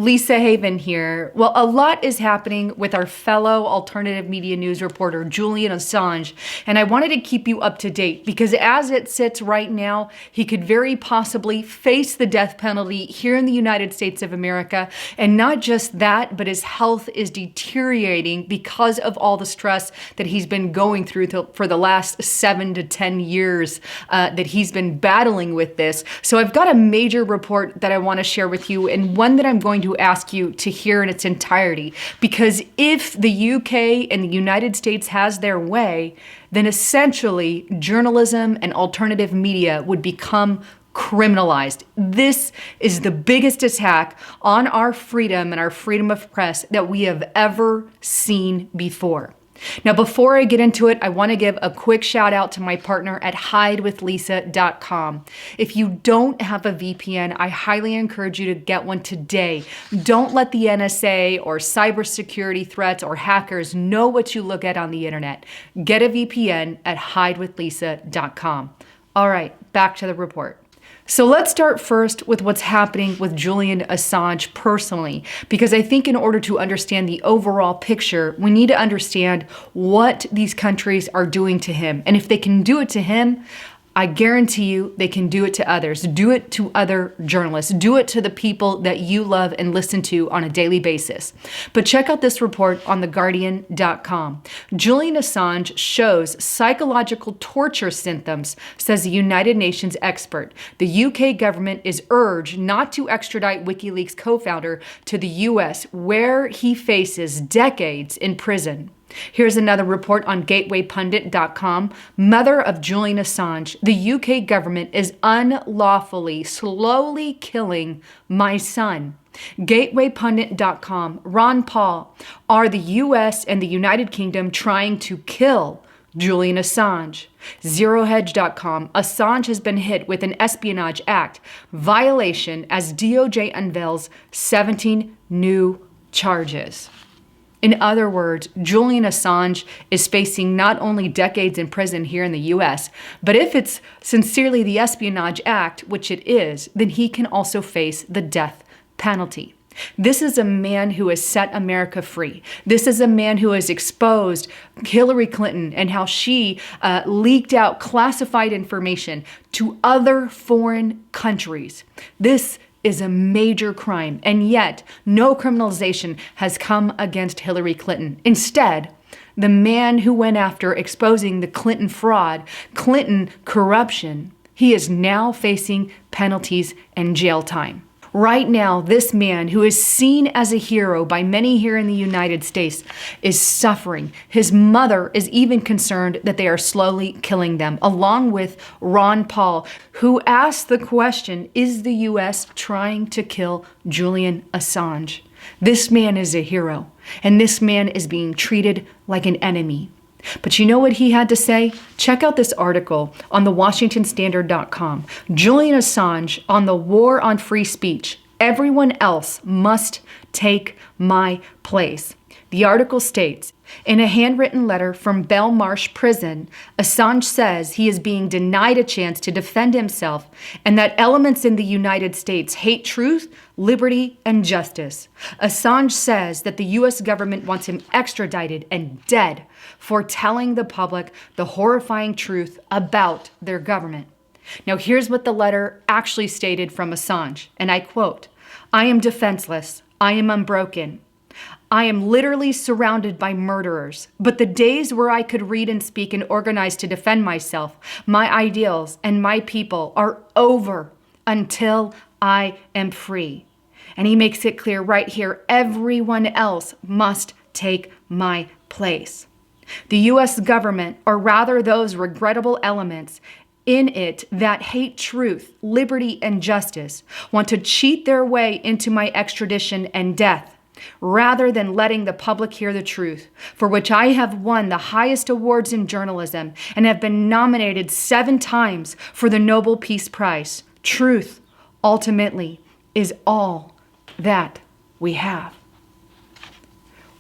Lisa Haven here. Well, a lot is happening with our fellow alternative media news reporter, Julian Assange, and I wanted to keep you up to date because as it sits right now, he could very possibly face the death penalty here in the United States of America. And not just that, but his health is deteriorating because of all the stress that he's been going through for the last 7 to 10 years that he's been battling with this. So I've got a major report that I want to share with you, and one that I'm going to ask you to hear in its entirety, because if the UK and the United States has their way, then essentially journalism and alternative media would become criminalized. This is the biggest attack on our freedom and our freedom of press that we have ever seen before. Now, before I get into it, I want to give a quick shout out to my partner at hidewithlisa.com. If you don't have a VPN, I highly encourage you to get one today. Don't let the NSA or cybersecurity threats or hackers know what you look at on the internet. Get a VPN at hidewithlisa.com. All right, back to the report. So let's start first with what's happening with Julian Assange personally, because I think in order to understand the overall picture, we need to understand what these countries are doing to him. And if they can do it to him, I guarantee you they can do it to others. Do it to other journalists. Do it to the people that you love and listen to on a daily basis. But check out this report on theguardian.com. Julian Assange shows psychological torture symptoms, says a United Nations expert. The UK government is urged not to extradite WikiLeaks co-founder to the US, where he faces decades in prison. Here's another report on GatewayPundit.com. Mother of Julian Assange, the UK government is unlawfully, slowly killing my son. GatewayPundit.com. Ron Paul, are the US and the United Kingdom trying to kill Julian Assange? ZeroHedge.com. Assange has been hit with an Espionage Act violation as DOJ unveils 17 new charges. In other words, Julian Assange is facing not only decades in prison here in the US, but if it's sincerely the Espionage Act, which it is, then he can also face the death penalty. This is a man who has set America free. This is a man who has exposed Hillary Clinton and how she leaked out classified information to other foreign countries. This is a major crime, and yet no criminalization has come against Hillary Clinton. Instead, the man who went after exposing the Clinton fraud, Clinton corruption, he is now facing penalties and jail time. Right now, this man, who is seen as a hero by many here in the United States, is suffering. His mother is even concerned that they are slowly killing them, along with Ron Paul, who asked the question, is the US trying to kill Julian Assange? This man is a hero, and this man is being treated like an enemy. But you know what he had to say? Check out this article on thewashingtonstandard.com. Julian Assange on the war on free speech. Everyone else must take my place. The article states, in a handwritten letter from Belmarsh Prison, Assange says he is being denied a chance to defend himself and that elements in the United States hate truth, liberty, and justice. Assange says that the U.S. government wants him extradited and dead for telling the public the horrifying truth about their government. Now here's what the letter actually stated from Assange, and I quote, I am defenseless. I am unbroken. I am literally surrounded by murderers, but the days where I could read and speak and organize to defend myself, my ideals, and my people are over until I am free. And he makes it clear right here, everyone else must take my place. The U.S. government, or rather those regrettable elements in it that hate truth, liberty, and justice, want to cheat their way into my extradition and death, rather than letting the public hear the truth, for which I have won the highest awards in journalism and have been nominated 7 times for the Nobel Peace Prize. Truth, ultimately, is all that we have.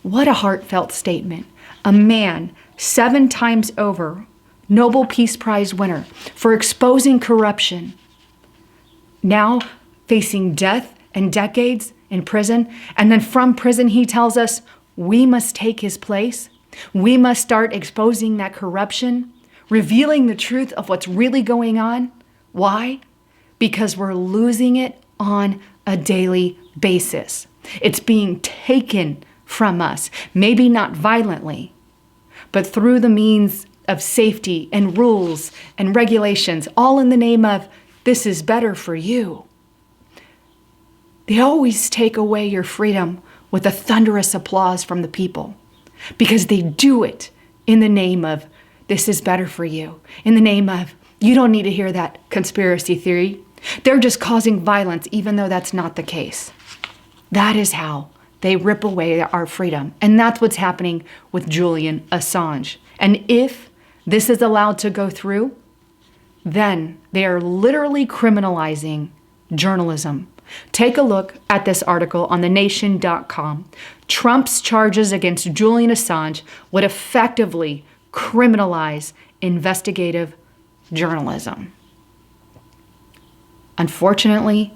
What a heartfelt statement. A man 7 times over, Nobel Peace Prize winner for exposing corruption, now facing death and decades in prison. And then from prison, he tells us we must take his place. We must start exposing that corruption, revealing the truth of what's really going on. Why? Because we're losing it on a daily basis. It's being taken from us, maybe not violently, but through the means of safety and rules and regulations, all in the name of this is better for you. They always take away your freedom with a thunderous applause from the people because they do it in the name of this is better for you, in the name of you don't need to hear that conspiracy theory. They're just causing violence, even though that's not the case. That is how they rip away our freedom. And that's what's happening with Julian Assange. And if this is allowed to go through, then they are literally criminalizing journalism. Take a look at this article on thenation.com. Trump's charges against Julian Assange would effectively criminalize investigative journalism. Unfortunately,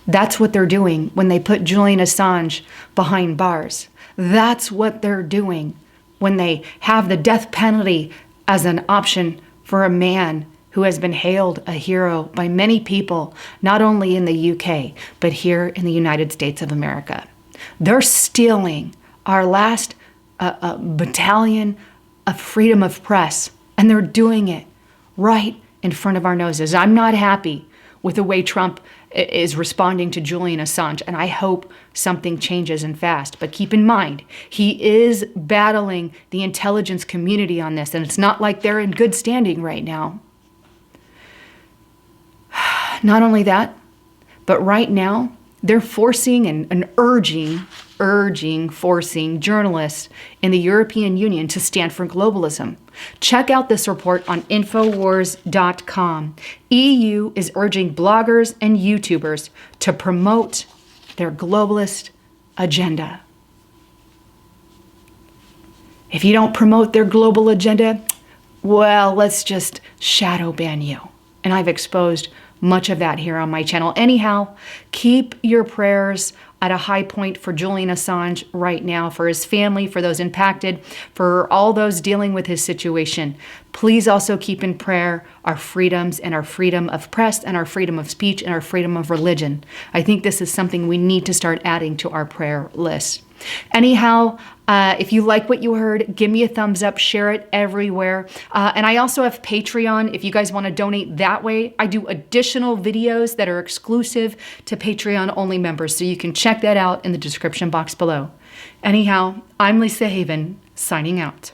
that's what they're doing when they put Julian Assange behind bars. That's what they're doing when they have the death penalty as an option for a man who has been hailed a hero by many people, not only in the UK, but here in the United States of America. They're stealing our last battalion of freedom of press, and they're doing it right in front of our noses. I'm not happy with the way Trump is responding to Julian Assange, and I hope something changes and fast. But keep in mind, he is battling the intelligence community on this, and it's not like they're in good standing right now. Not only that, but right now, they're forcing and forcing journalists in the European Union to stand for globalism. Check out this report on Infowars.com. EU is urging bloggers and YouTubers to promote their globalist agenda. If you don't promote their global agenda, well, let's just shadow ban you. And I've exposed much of that here on my channel. Anyhow, keep your prayers at a high point for Julian Assange right now, for his family, for those impacted, for all those dealing with his situation. Please also keep in prayer our freedoms and our freedom of press and our freedom of speech and our freedom of religion. I think this is something we need to start adding to our prayer list. Anyhow, if you like what you heard, give me a thumbs up, share it everywhere. And I also have Patreon. If you guys want to donate that way, I do additional videos that are exclusive to Patreon only members. So you can check that out in the description box below. Anyhow, I'm Lisa Haven, signing out.